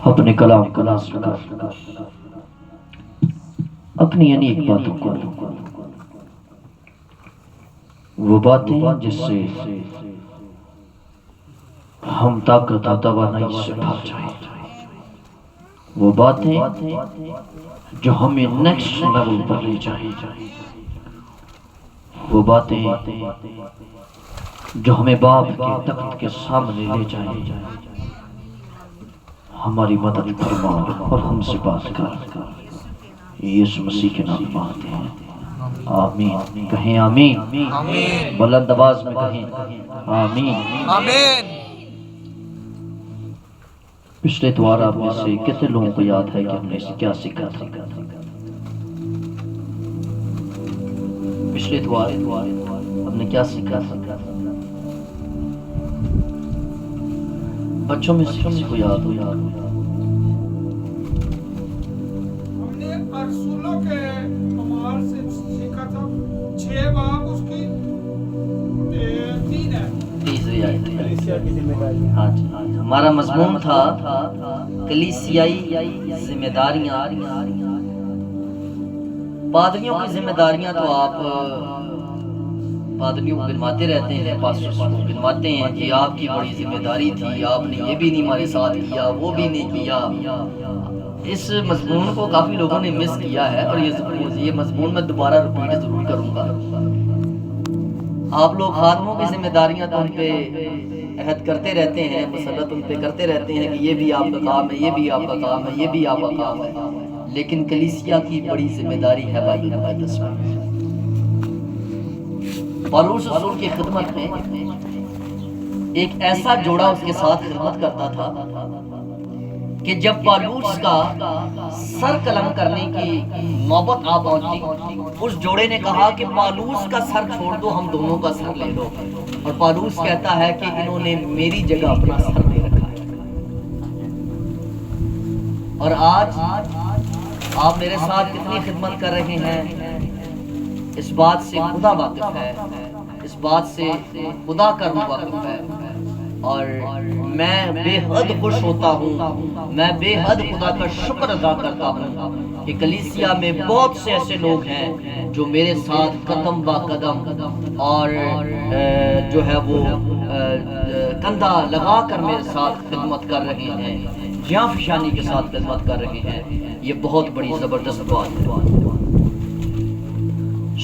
अपने कलाम कला अपनी अनेक बातों को, वो बातें जिससे हम ताकत तवानाई से भर जाए, वो बातें जो हमें नेक्स्ट लेवल पर ले जाए, वो बातें जो हमें बाप के तख्त के सामने ले जाए। हमारी मदद फरमा और हमसे बात कर, यीशु मसीह के नाम मांगते हैं, आमीन। कहें आमीन, बुलंद आवाज में कहें आमीन, आमीन। पिछले द्वार आप में से कितने लोगों को याद है कि हमने क्या सीखा था? पिछले द्वार हमने क्या सीखा था? बच्चों में से किसी को याद हो? हमने अरसुलों के कमाल से सीखा था। 6 बाब उसकी 3 है। कलीसिया की जिम्मेदारी। हाँ जी, हमारा मजमून था कलीसियाई जिम्मेदारियां। पादरियों की जिम्मेदारियां तो आप पादरियों को गिनवाते रहते हैं, पास्टर्स को गिनवाते हैं कि आपकी बड़ी जिम्मेदारी थी, आपने ये भी नहीं हमारे साथ किया, वो भी नहीं किया। इस मजमून को काफी लोगों ने मिस किया है और ये मजमून मैं दोबारा रिपीट जरूर करूंगा। आप लोग खादमों की जिम्मेदारियां तो उन पे अहद करते रहते हैं, मसलत उन पे करते रहते हैं कि ये भी आपका काम है, ये भी आपका काम है, ये भी आपका काम है, लेकिन कलीसिया की बड़ी जिम्मेदारी है भाई। पौलुस रसूल की खिदमत में एक ऐसा जोड़ा उसके साथ खिदमत करता था कि जब पौलुस का सर कलम करने की नौबत आ पहुंची, उस जोड़े ने कहा कि पौलुस का सर छोड़ दो, हम दोनों का सर ले लो। और पौलुस कहता है कि इन्होंने मेरी जगह अपना सर ले रखा है। और आज आप मेरे साथ कितनी खिदमत कर रहे हैं, इस बात से खुदा वाकिफ है, इस बात से खुदा का रूह वाकिफ है। और मैं बेहद खुश होता हूँ, मैं बेहद खुदा का शुक्र अदा करता हूँ कि कलीसिया में बहुत से ऐसे लोग हैं जो मेरे साथ कदम बा कदम और जो है वो कंधा लगा कर मेरे साथ खिदमत कर रहे हैं, जियां फिशानी के साथ खिदमत कर रहे हैं। ये बहुत बड़ी जबरदस्त बात है।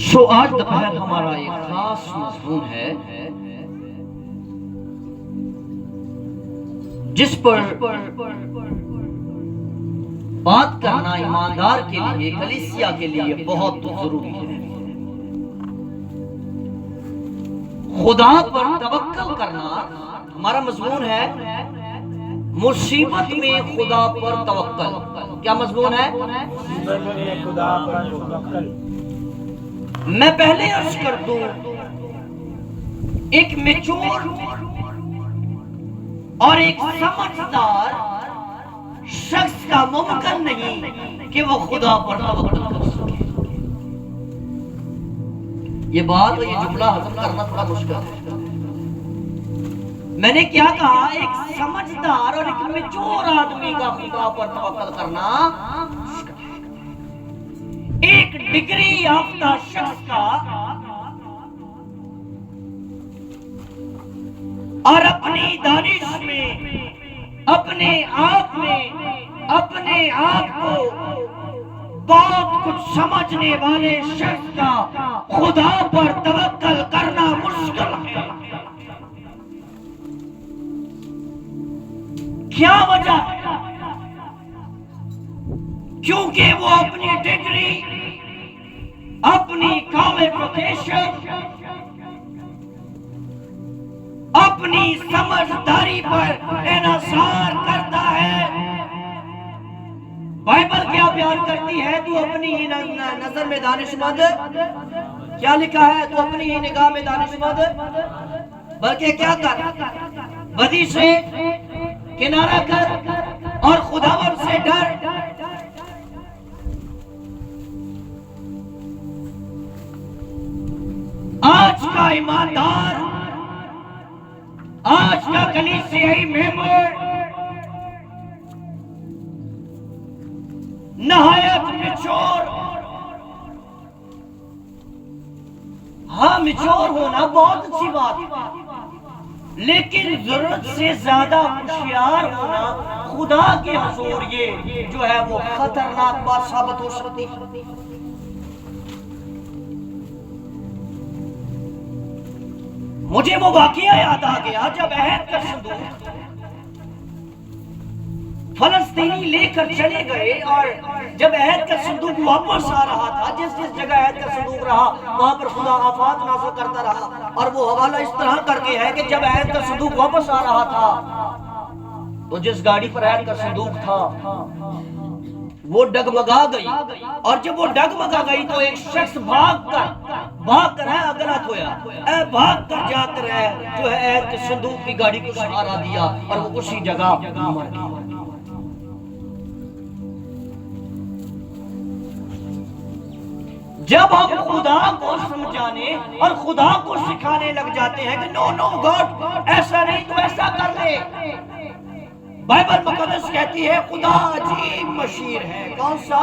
सो आज दोपहर हमारा एक खास मजमून है जिस पर बात करना ईमानदार के लिए, कलीसिया के लिए बहुत जरूरी है। खुदा पर तवक्कल करना हमारा मजमून है, मुसीबत में खुदा पर तवक्कल। क्या मजमून है? खुदा पर तवक्कल। मैं पहले अर्ज कर दूं, एक मैच्योर और एक समझदार शख्स का मुमकिन नहीं कि वो खुदा पर तवक्कुल कर सके। ये बात और ये जुमला हजम करना थोड़ा मुश्किल है। मैंने क्या कहा? एक समझदार और एक मैच्योर आदमी का खुदा पर तवक्कुल करना, एक डिग्री याफ्ता शख्स का और अपनी दानिश में, अपने आप में, अपने आप को बहुत कुछ समझने वाले शख्स का खुदा पर तवक्कल करना मुश्किल है। क्या वजह है? क्योंकि वो अपनी डिग्री, अपनी क्वालिफिकेशन, अपनी समझदारी पर इन्हिसार करता है। बाइबल क्या बयान करती है? तू अपनी ही नजर में दानिशमंद, क्या लिखा है? तू अपनी ही निगाह में दानिशमंद, बल्कि क्या कर, बदी से किनारा कर और खुदावन से डर। आज का ईमानदार, आज का कलीसियाई मेंबर नहायत मिचोर। हाँ, मिचोर होना बहुत अच्छी बात है, लेकिन जरूरत से ज्यादा होशियार होना खुदा के हुजूर ये जो है वो खतरनाक बात साबित हो सकती है। मुझे वो वाकया याद आ गया जब अहद का संदूक फलस्तीनी लेकर चले गए, और जब अहद का संदूक वापस आ रहा था, जिस जिस जगह अहद का संदूक रहा वहां पर खुदा आफात नाज़िल करता रहा। और वो हवाला इस तरह करके है कि जब अहद का संदूक वापस आ रहा था तो जिस गाड़ी पर अहद का संदूक था वो डगमगा गई, और जब वो डगमगा गई तो एक शख्स भाग कर है अगलत होया, भाग कर जाकर है जो है अहद के संदूक की गाड़ी को सहारा दिया और वो उसी जगह मर गया। जब हम खुदा को समझाने और खुदा को सिखाने लग जाते हैं कि नो नो गॉड ऐसा नहीं, तो ऐसा कर ले। बाइबल मुकद्दस कहती है खुदा अजीब मशीर है। कौन सा?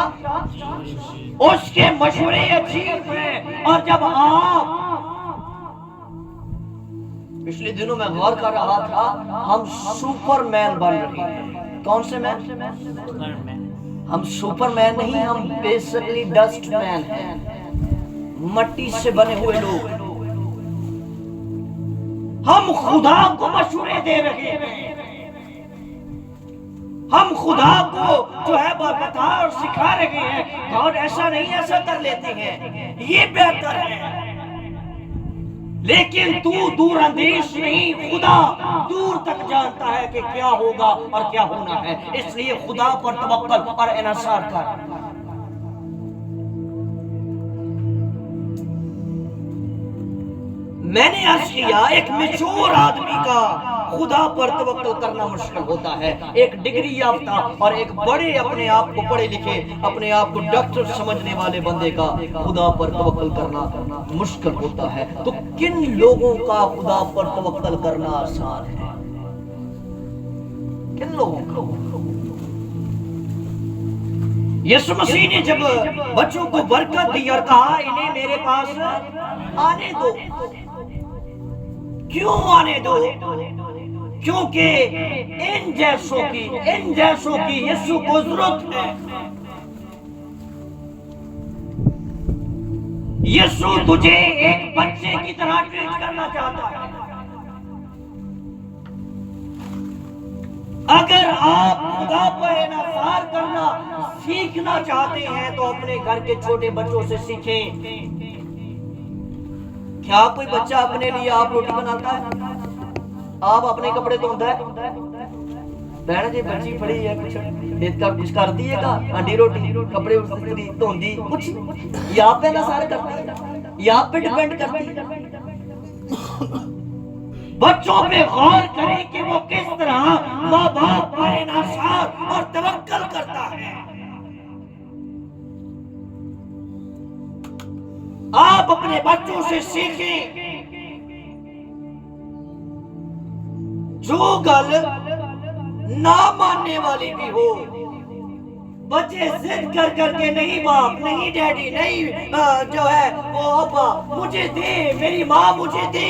उसके मशवरे अजीब हैं। और जब आप पिछले दिनों में गौर कर रहा था, हम सुपरमैन बन रहे हैं। कौन से मैन? हम सुपरमैन नहीं, हम बेसिकली डस्ट मैन हैं, मट्टी से बने हुए लोग। हम खुदा को मशवरे दे रहे हैं, हम खुदा को जो है बता और सिखा रहे हैं, और ऐसा नहीं ऐसा कर लेते हैं, ये बेहतर है। लेकिन तू दूर अंदेश नहीं, खुदा दूर तक जानता है कि क्या होगा और क्या होना है। इसलिए खुदा पर तवक्कल और इन्सार कर। मैंने अर्ज किया एक मैच्योर आदमी का खुदा पर तवक्कल करना मुश्किल होता है। एक डिग्री याफ्ता और एक बड़े अपने आप को पढ़े लिखे, अपने आप को डॉक्टर समझने वाले बंदे का खुदा पर तवक्कल करना मुश्किल होता है। तो किन लोगों का खुदा पर तवक्कल करना आसान है? किन लोगों का? यीशु मसीह ने जब बच्चों को बरकत दी और कहा इन्हें मेरे पास आने दो। क्यों आने दो? क्योंकि इन जैसों की यीशु को जरूरत है। यीशु तुझे एक बच्चे की तरह ट्रीट करना चाहता है। अगर आप खुदा पर इन्सार करना सीखना चाहते हैं तो अपने घर के छोटे बच्चों से सीखें। क्या कोई बच्चा अपने लिए आप रोटी बनाता है? आप अपने कपड़े धोता है? बहन जी बच्ची पड़ी है कुछ कर दिएगा, अंडी रोटी कपड़े धोती कुछ यहाँ पे ना सारे करती है, यहाँ पे डिपेंड करती है। बच्चों पे गौर करें कि वो किस तरह माँ बाप पर इन्सार और तवक्कल करता है। आप अपने बच्चों से सीखें। जो गल ना मानने वाली भी हो, बच्चे जिद कर करके नहीं बाप, नहीं डैडी, नहीं जो है वो पापा मुझे दे, मेरी माँ मुझे दे।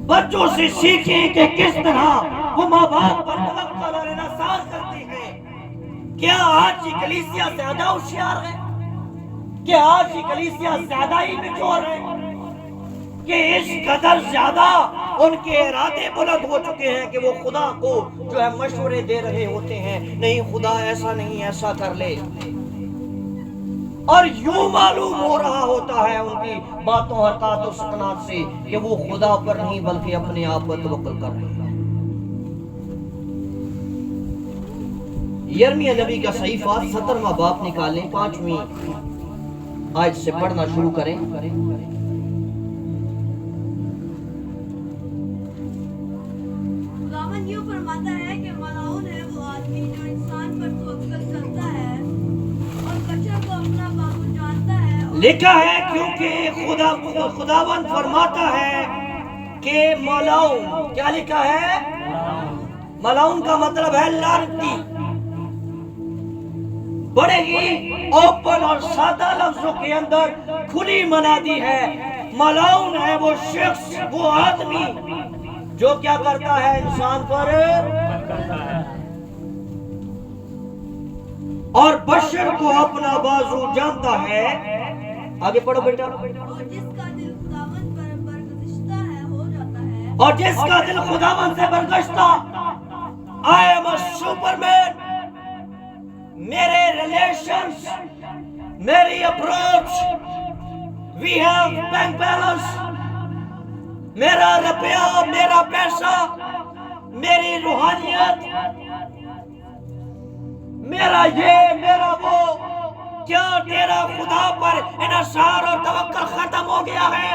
बच्चों से सीखें कि किस तरह वो माँ बाप पर तवक्कुल और इन्सार करते हैं। क्या आज की कलीसिया ज्यादा होशियार है? क्या आज की कलीसिया ज्यादा ही मैच्योर है? कि इस कदर ज्यादा उनके इरादे बुलंद हो चुके हैं कि वो खुदा को जो है मशवरे दे रहे होते हैं, नहीं खुदा ऐसा नहीं ऐसा कर ले। और यूं मालूम हो रहा होता है उनकी बातों हरकत और सकनात से कि वो खुदा पर नहीं बल्कि अपने आप पर तवक्कुल कर रहे हैं। यिर्मयाह नबी का सहीफा 17वां बाब निकालें, 5वीं आयत से पढ़ना शुरू करें। खुदावंद यूं फरमाता है कि मलाऊन है वो आदमी जो इंसान पर तवक्कुल करता है और बच्चों को अपना बाबू जानता है। लिखा है क्योंकि खुदावंद फरमाता है के मलाउन, क्या लिखा है? मलाउन का मतलब है लानती। बड़े ही ओपन और सादा लफ्जों के अंदर खुली मना दी है। मलाउन है वो शख्स, वो आदमी जो क्या करता है? इंसान पर और बशर को अपना बाजू जानता है। आगे पढ़ो बेटा। और जिसका दिल खुदावंद पर बरगज़िश्ता है हो जाता है। और जिसका दिल खुदावंद से बरगश्ता, आई एम अ सुपरमैन। मेरे रिलेशंस, मेरी approach, we have bank balance. मेरा रुपया, मेरा पैसा, मेरी रूहानियत, मेरा ये, मेरा वो। क्या तेरा खुदा पर इन्हिसार और तवक्कुल खत्म हो गया है?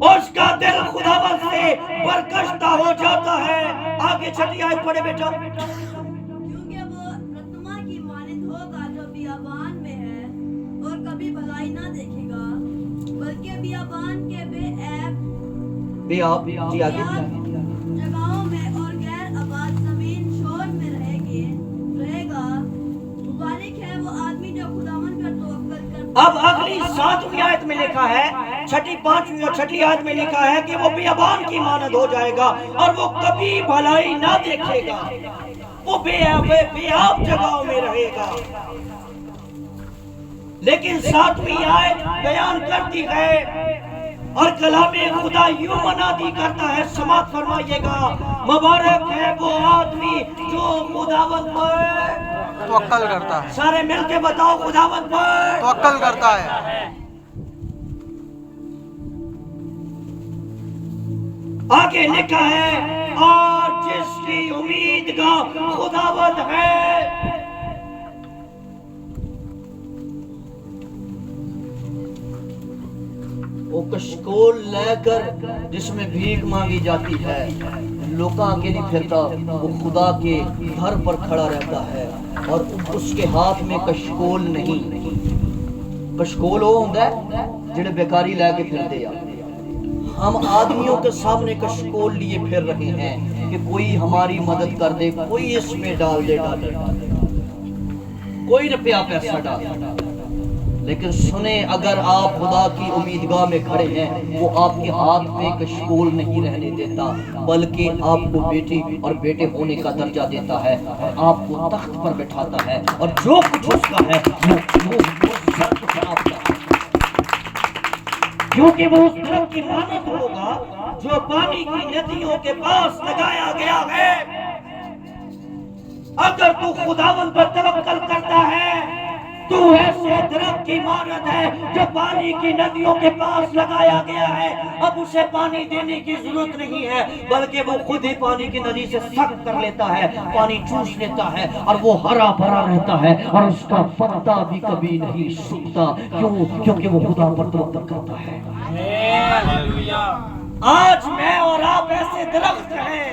उसका दिल खुदावंद से बरगश्ता हो जाता है। आगे छठी आयत पढ़े बेटा। क्योंकि वो रत्मा की मानिंद होगा जो बियाबान में है और कभी भलाई ना देखेगा, बल्कि बियाबान के बेऐब भी आप जी आगे। जगहों में और गैर आबाद जमीन शोर में रहेगा। मुबारक है वो आदमी जो खुदावंद पर तवक्कुल करता है। अब अगली 7वीं आयत में लिखा है, छठी, 5वीं और छठी आयत में लिखा है कि वो बियाबान की मानद हो जाएगा और वो कभी भलाई ना देखेगा। वो बेआब जगहों में रहेगा। लेकिन 7वीं आयत बयान करती है और कलामे खुदा यूं मनादी करता है, समाप्त फरमाइएगा, मुबारक है वो आदमी जो खुदावंद पर तवक्कल करता है। सारे मिलके बताओ, खुदावंद पर तवक्कल करता है। आगे लिखा है, और जिसकी उम्मीद का खुदावंद है। वो कशकोल लेकर जिसमें भीख मांगी जाती है, लोका के नहीं फिरता, वो खुदा के घर पर खड़ा रहता है और उसके हाथ में कशकोल नहीं। कशकोल वो होता है जिन्हें बेकारी लेके फिरते आ। हम आदमियों के सामने कशकोल लिए फिर रहे हैं कि कोई हमारी मदद कर दे, कोई इसमें डाल दे, कोई रुपया पैसा डाल। लेकिन सुने, अगर आप खुदा की उम्मीदगाह में खड़े हैं, वो आपके हाथ में कशकोल नहीं रहने देता, बल्कि आपको बेटी और बेटे होने का दर्जा देता है और आपको तख्त पर बैठाता है और जो कुछ उसका है वो सब कुछ आपका है। क्योंकि वो उस तरह की मानद होगा जो पानी की नदियों के पास लगाया गया है। अगर तू खुदावंद पर तवक्कल करता है, तू ऐसे दरख्त की मानद है जो पानी की नदियों के पास लगाया गया है। अब उसे पानी देने की जरूरत नहीं है, बल्कि वो खुद ही पानी की नदी से सख्त कर लेता है, पानी चूस लेता है और वो हरा भरा रहता है और उसका पत्ता भी कभी नहीं सूखता। क्यों? क्योंकि वो खुदा पर तवक्कुल करता है। आज मैं और आप ऐसे दरख्त हैं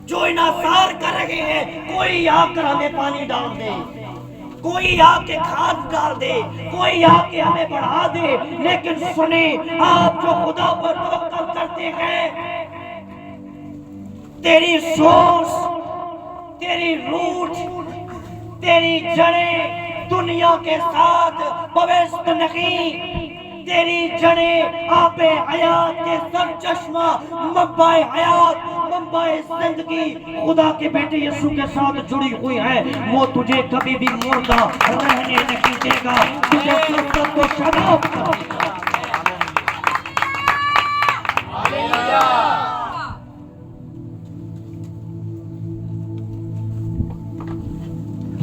जो इनासार कर रहे हैं। कोई आकर हमें पानी डाल दे, कोई आके खाद डाल दे, कोई आके हमें बढ़ा दे, लेकिन सुने, आप जो खुदा पर तवक्कुल करते हैं, तेरी सोच, तेरी रूट, तेरी जड़ें दुनिया के साथ पविष्ट नहीं। तेरी जड़ें आपे हयात के सरचश्मा, मब्बाए हयात, मब्बाए जिंदगी खुदा के बेटे यीशु के साथ जुड़ी हुई है। वो tuझे कभी भी मुर्दा रहने नहीं देगा, तुझे फुर्सत को शबाब करेगा।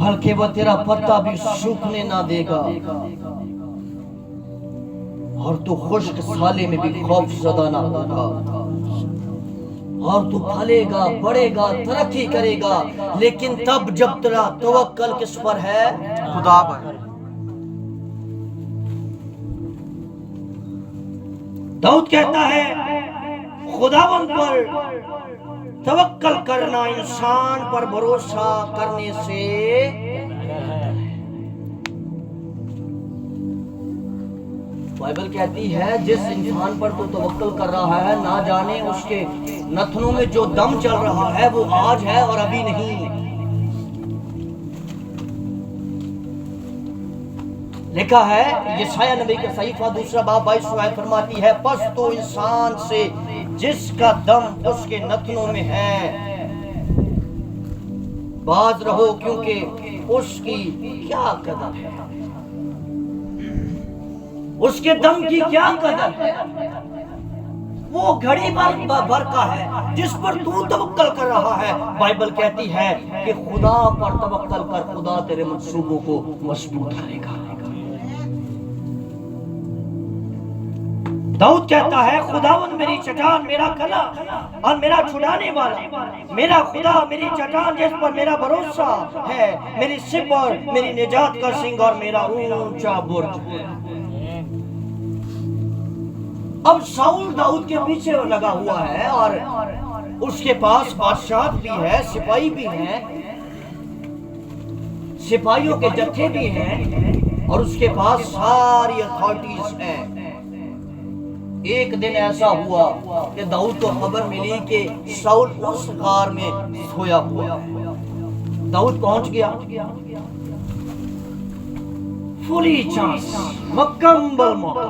बल्कि वो तेरा पत्ता भी सूखने ना देगा और तू खुश्क साले में भी खौफ ज़दा ना होगा और तू फलेगा, बढ़ेगा, तरक्की करेगा, लेकिन तब जब तेरा तवक्कल किस पर है? खुदा पर। दाऊद कहता है, खुदावंद पर तवक्कल करना इंसान पर भरोसा करने से बाइबल कहती है जिस इंसान पर तू तवक्कल कर रहा है, ना जाने उसके नथनों में जो दम चल रहा है वो आज है और अभी नहीं। लिखा है यशाया नबी का सहीफा 2 बाब 22 आयत फरमाती है, बस तो इंसान से जिसका दम उसके नथनों में है बाज रहो, क्योंकि उसकी क्या कदर है, उसके दम की क्या कदर है। वो घड़ी भर का है जिस पर तू तवक्कल कर रहा है। बाइबल कहती है कि खुदा पर तवक्कल कर, खुदा तेरे मंसूबों को मजबूत करेगा। दाऊद कहता है खुदावंद मेरी चट्टान, मेरा कला और मेरा छुड़ाने वाला, मेरा खुदा मेरी चट्टान जिस पर मेरा भरोसा है, मेरी सिप और मेरी निजात का सिंह और मेरा ऊंचा बुर्ज है। अब शाऊल दाऊद के पीछे लगा हुआ है और उसके पास बादशाह भी है, सिपाही भी हैं, सिपाहियों के जत्थे भी हैं और उसके पास सारी अथॉरिटीज हैं। एक दिन ऐसा हुआ कि दाऊद को खबर मिली कि शाऊल उस गार में सोया हुआ। दाऊद पहुंच गया, फुली चांस, मुकम्मल मौका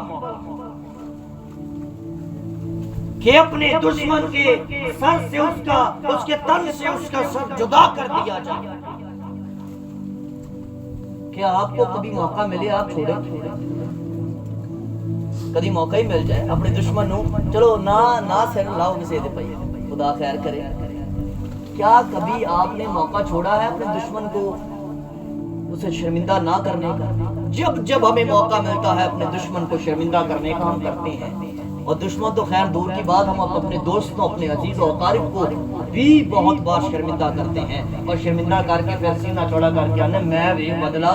कि अपने दुश्मन के सर से उसके तन से उसका सर जुदा कर दिया जाए। क्या आपको कभी मौका मिले आप छोड़े? कभी मौका ही मिल जाए अपने दुश्मन को, चलो ना सिर लाओ किसी दे पई, खुदा खैर करे। क्या कभी आपने मौका छोड़ा है अपने दुश्मन को उसे शर्मिंदा ना करने का? जब हमें मौका मिलता है अपने दुश्मन को शर्मिंदा करने का हम करते हैं। और दुश्मन तो खैर दूर की बात, हम अपने दोस्तों, अपने अजीज और कारिब को भी बहुत बार शर्मिंदा करते हैं और शर्मिंदा करके फिर सीना चौड़ा करके आने मैं भी बदला।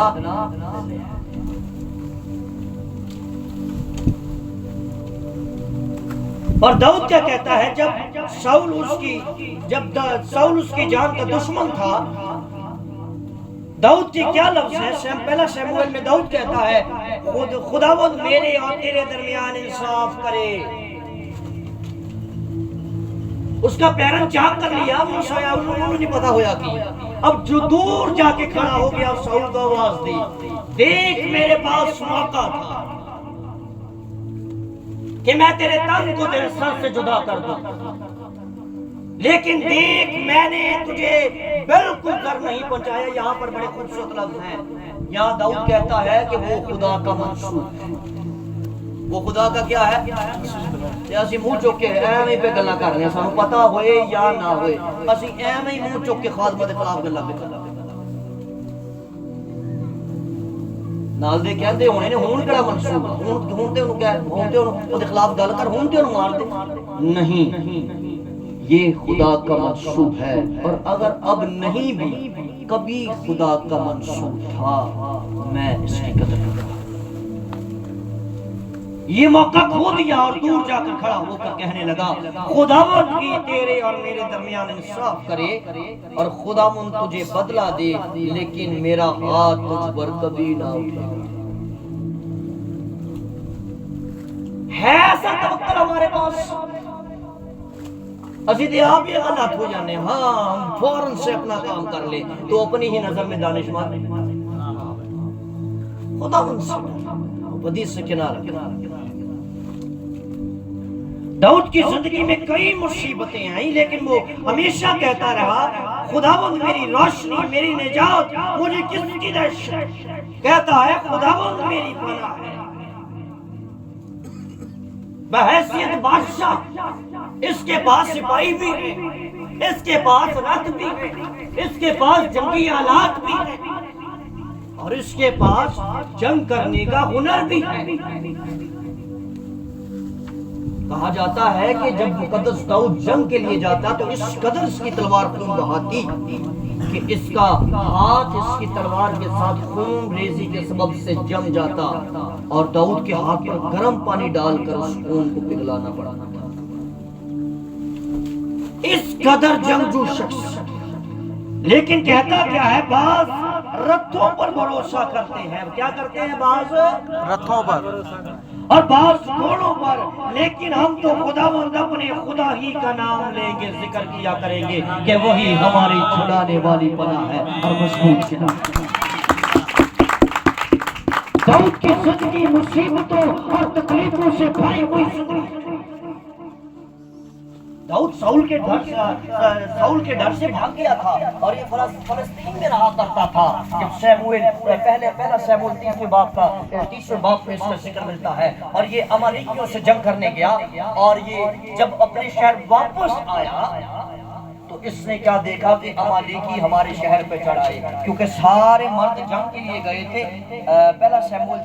और दाऊद क्या कहता है, जब शाऊल उसकी जान का दुश्मन था, दाऊद के क्या लफ्ज है? पहला शमूएल में दाऊद कहता है खुदावंद मेरे और तेरे दरमियान इंसाफ करे। उसका पैरन चाक कर लिया, वो शायद उन्होंने नहीं पता होया कि अब जो दूर जाके खड़ा हो गया शाऊल को आवाज दी, देख मेरे पास मौका था कि मैं तेरे तन को तेरे सर से जुदा कर दूं, लेकिन देख मैंने तुझे बिल्कुल डर नहीं पहुंचाया। यहाँ पर बड़े खूबसूरत लफ्ज हैं। यहाँ दाऊद कहता है कि वो खुदा का मंसूब है। वो खुदा का क्या है? असि मुंह चुक के एवें पे गल्लां कर रहे हैं, सानू पता होए या ना होए, असि एवें ही मुंह चुक के खादमा दे खिलाफ गल्लां पे कर नाल दे कहते होने ने हुण केड़ा मंसूब, हुण ते ओनू कह, हुण ते ओनू खिलाफ गल कर, हुण ते ओनू मार दे। नहीं, ये खुदा का मंसूब है। और अगर अब नहीं भी कभी खुदा का मंसूब था, मैं इसकी कदर करूंगा। ये मौका खो दिया और दूर जाकर खड़ा होकर कहने लगा खुदावंद की तेरे और मेरे दरमियान इंसाफ करे और खुदावंद तुझे बदला दे, लेकिन मेरा हाथ तुझ पर कभी ना उठेगा। है ऐसा तवक्कुल हमारे पास? असी आप ये गलत हो जाने, हाँ हम फौरन से अपना काम कर ले तो अपनी ही नजर में दानिशमंद, खुदावंद से बदी से किनारा। दाऊद की जिंदगी में कई मुसीबतें आई, लेकिन वो हमेशा कहता रहा खुदावंद मेरी रोशनी, मेरी निजात, मुझे किसकी दहशत। कहता है खुदावंद मेरी पनाह है। बहैसियत बादशाह इसके पास सिपाही भी है, इसके पास रथ भी है, इसके पास जंगी आलात भी है और इसके पास जंग करने का हुनर भी है। कहा जाता है कि जब मुकद्दस दाऊद जंग के लिए जाता तो इस कदर इसकी तलवार खून बहाती कि इसका हाथ इसकी तलवार के साथ खून रेजी के सबब से जम जाता और दाऊद के हाथ पर गर्म पानी डालकर उस खून को पिघलाना पड़ा था। इस कदर जंगजू शख्स, लेकिन कहता क्या है, बाज रथों पर भरोसा करते हैं। क्या करते हैं? बाज रथों पर और बाज घोड़ों पर। लेकिन हम तो खुदावंद अपने खुदा ही का नाम लेके जिक्र किया करेंगे कि वही हमारी छुड़ाने वाली पनाह है और मजबूत सिला। दाऊद की जिंदगी मुसीबतों और तकलीफों से भरी हुई जिंदगी। दाऊद साउल के डर से भाग गया था और ये फलस्तीन में रहा करता था। जब शमूएल पहला शमूएल 30वें बाब का 30वें बाब में इसका जिक्र मिलता है। और ये अमालेकियों से जंग करने गया और ये जब अपने शहर वापस आया तो इसने क्या देखा कि अमालेकी हमारे शहर पे चढ़ाए, क्योंकि सारे मर्द जंग के लिए गए थे। पहला शमूएल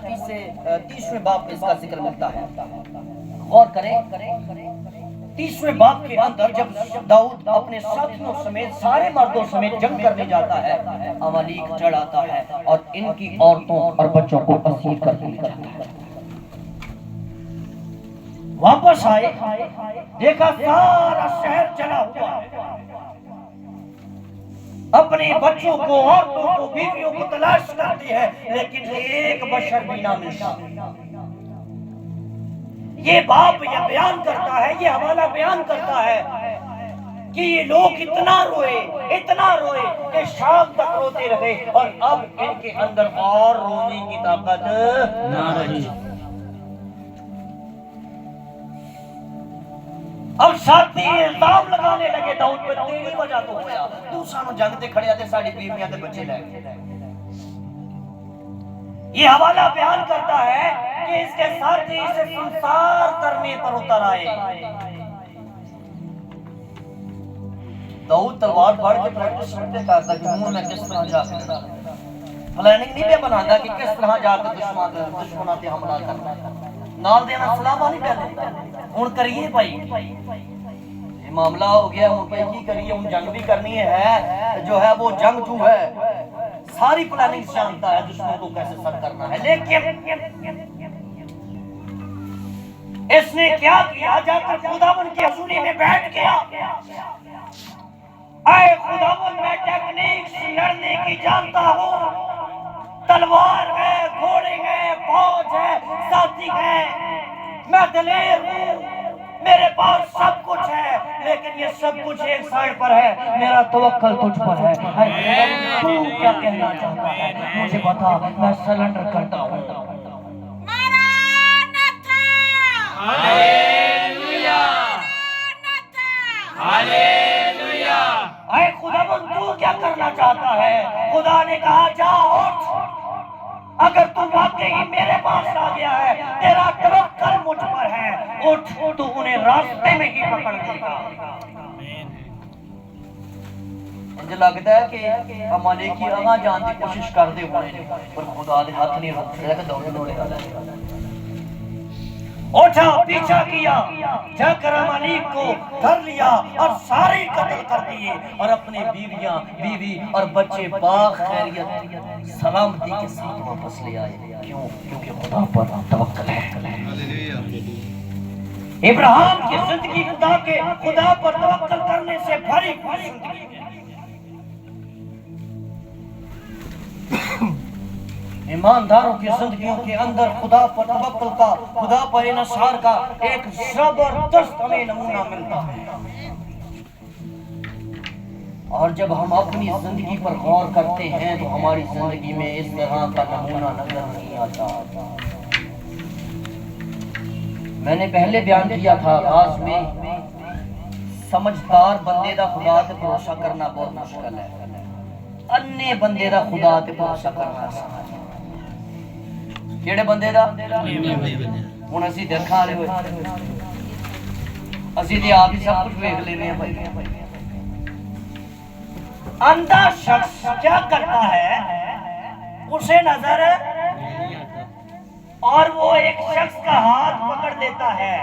30वें बाब में इसका जिक्र मिलता है। गौर करें 30वें बाब के अंदर जब दाऊद अपने साथियों समेत सारे मर्दों समेत जंग करने जाता है, अमालेक चढ़ आता है और इनकी औरतों और बच्चों को असीर करके ले जाता है। वापस आए, देखा सारा शहर जला हुआ है। अपने बच्चों को, औरतों को, बीवियों को तलाश करती है, लेकिन एक बशर भी ना मिलता। ये बाप ये बयान करता है, ये हवाला बयान करता है कि ये लोग इतना रोए कि शाम तक रोते रहे और अब इनके अंदर और रोने की ताकत ना रही। अब साथी इल्जाम लगाने लगे दाऊद पे, तेरी वजह तो होया, तू सानू जंग ते खड़िया ते साडी बीवियां ते बच्चे ले गए। ये हवाला बयान करता है कि इसके साथी इसे संसार करने पर उतर आए। दाऊद तलवार फाड़ के प्रैक्टिस करते करता कि मुंह में किस तरह जाकर प्लानिंग नहीं पे बनाता कि किस तरह जाकर दुश्मनां ते हमला करना है। नाल देना सलामा नहीं पहले हुन करिए भाई, ये मामला हो गया, हुन भाई की करिए, हुन जंग भी करनी है। जो है वो जंग जो है सारी प्लानिंग जानता है दुश्मन को कैसे सर करना है। लेकिन इसने क्या किया? जाकर खुदावन की हजूरी में बैठ गया। आए खुदावन, मैं टेक्निक्स लड़ने की जानता हूँ, तलवार है, घोड़े हैं, फौज है, साथी है, मैं दलेर हूँ, मेरे पास सब कुछ है, लेकिन ये सब कुछ एक साइड पर है, मेरा तवक्कल तुझ पर है। तू क्या कहना चाहता है मुझे बता, मैं सरेंडर करता हूँ। Hallelujah, hallelujah. आए खुदावन, तू क्या करना चाहता है? खुदा ने कहा, जा उठ, अगर तू वाकई मेरे पास आ गया है, तेरा तवक्कल मुझ पर है, उठ, तू उन्हें रास्ते में ही पकड़ लेगा। मुझे लगता है कि अमालेकी आगा जाने की कोशिश करते हुए पर खुदा ने हाथ नहीं रोका। उठा, पीछा किया, जाकर अमालेक को धर लिया और सारे कत्ल कर दिए और अपने बीवी और बच्चे बाखैरियत सलामती के साथ वापस ले आए। क्यों? क्योंकि खुदा पर तवक्कल है। इब्राहिम की जिंदगी खुदा पर तवक्कल करने से भरी हुई जिंदगी है। ईमानदारों की जिंदगियों के अंदर खुदा पर तवक्कुल का, खुदा पर इन्सार का एक जबरदस्त हमें नमूना मिलता है। और जब हम अपनी जिंदगी पर गौर करते हैं तो हमारी जिंदगी में इस तरह का नमूना नजर नहीं आता। मैंने पहले बयान किया था आगाज में, समझदार बंदे दा खुदा ते भरोसा करना बहुत मुश्किल है, अन्य बंदे दा खुदा ते भरोसा करना आसान है। केड़े बंदे दा? हुण असीं देखा वाले होए, असीं ते आप ही सब कुछ वेख लेने भाई। अंधा शख्स क्या करता है? उसे नजर और वो एक शख्स का हाथ पकड़ लेता है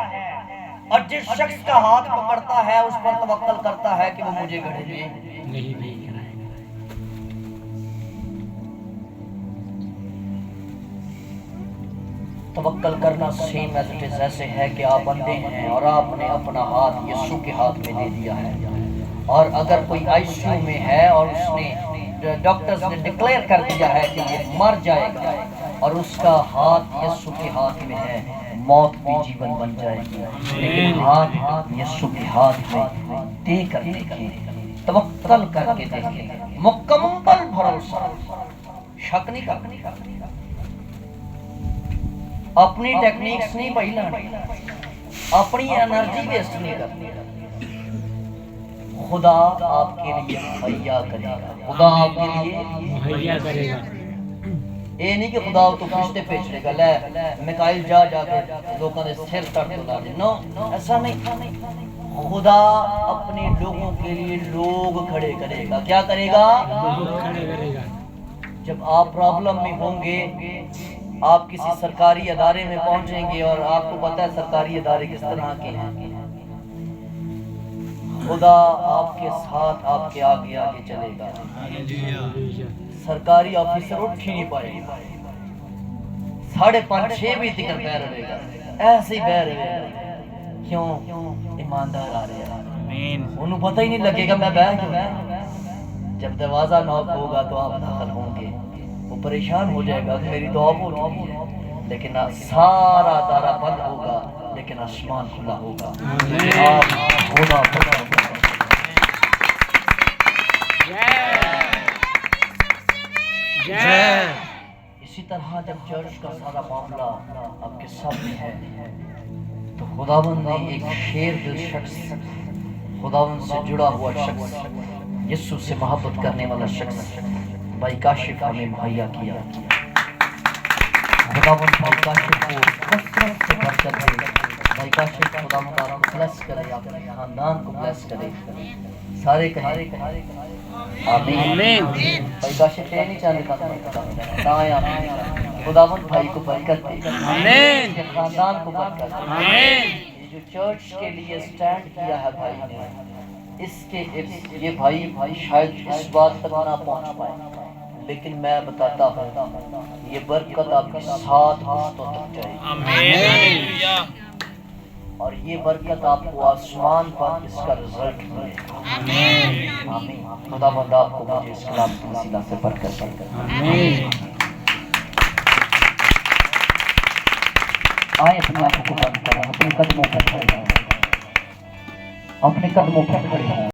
और जिस शख्स का हाथ पकड़ता है उस पर तवक्कल करता है कि वो मुझे गड़े नहीं। तवक्कल करना सेम एज इट इज ऐसे है कि आप अंधे हैं और आपने अपना हाथ यीशु के हाथ में दे दिया है। और अगर कोई आईसीयू में है और उसने डॉक्टर्स ने डिक्लेयर कर दिया है कि ये मर जाएगा और उसका हाथ यीशु के हाथ में है, मौत भी जीवन बन जाएगी। लेकिन हाथ यीशु के हाथ में दे कर देखें, तवक्कल करके देखें, मुकम्मल भरोसा, शक नहीं करना, अपनी टेक्निक्स नहीं भाई लानी, अपनी एनर्जी वेस्ट नहीं करनी। खुदा आपके लिए मुहैया करेगा, खुदा आपके लिए मुहैया करेगा। ये नहीं कि खुदा तो किस्ते पेच लेगा, ले मिकाइल जा जाके लोगों ने सिर तक बुला दे, नो, ऐसा नहीं। खुदा अपने लोगों के लिए लोग खड़े करेगा। क्या करेगा? खड़े करेगा। जब आप प्रॉब्लम में होंगे, आप किसी सरकारी अदारे में पहुंचेंगे और आपको पता है सरकारी अदारे किस तरह के हैं, खुदा आपके साथ आपके आगे आगे चलेगा। सरकारी ऑफिसर उठ ही नहीं पाएगा, 5:30-6 बजे तक बह रहेगा, ऐसे ही बह रहेगा। क्यों? ईमानदार आ रहे हैं, उन्हें पता ही नहीं लगेगा मैं बह क्यों। जब दरवाजा नॉक होगा तो आप दाखिल होंगे, वो परेशान हो जाएगा कि मेरी दुआ बोल रही है, लेकिन सारा दारा बंद होगा, लेकिन आसमान खुला होगा। इसी तरह जब चर्च का सारा मामला आपके सामने है, तो खुदावंद ने एक शेर दिल शख्स, खुदावंद से जुड़ा हुआ शख्स, यीशु से मोहब्बत करने वाला शख्स भाई काशिफ हमें मुहैया किया। खुदावंद भाई काशिफ को कसरत से बरकत दे। भाई काशिफ खुदावंद आपको ब्लेस करे, अपने खानदान को ब्लेस करे। सारे कहें आमीन। भाई काशिफ ये नहीं चाहते खुदावंद भाई को बरकत दे, आमीन। खानदान को बरकत दे, आमीन। ये जो चर्च के लिए स्टैंड किया है भाई ने, इसके ये भाई शायद इस बात तक ना पहुंच पाए, लेकिन मैं बताता हूँ ये बरकत आपके साथ हफ्तों तक जाएगी, आमीन। और ये बरकत आपको आसमान पर इसका रिजल्ट मिलेगा, आमीन, आमीन। खुदावंद आपको मुझे इस कलाम की वसीला से बरकत दे, आमीन। आए अपने आंखों को बंद करें, अपने कदमों पर खड़े हों, अपने कदमों पर खड़े हों।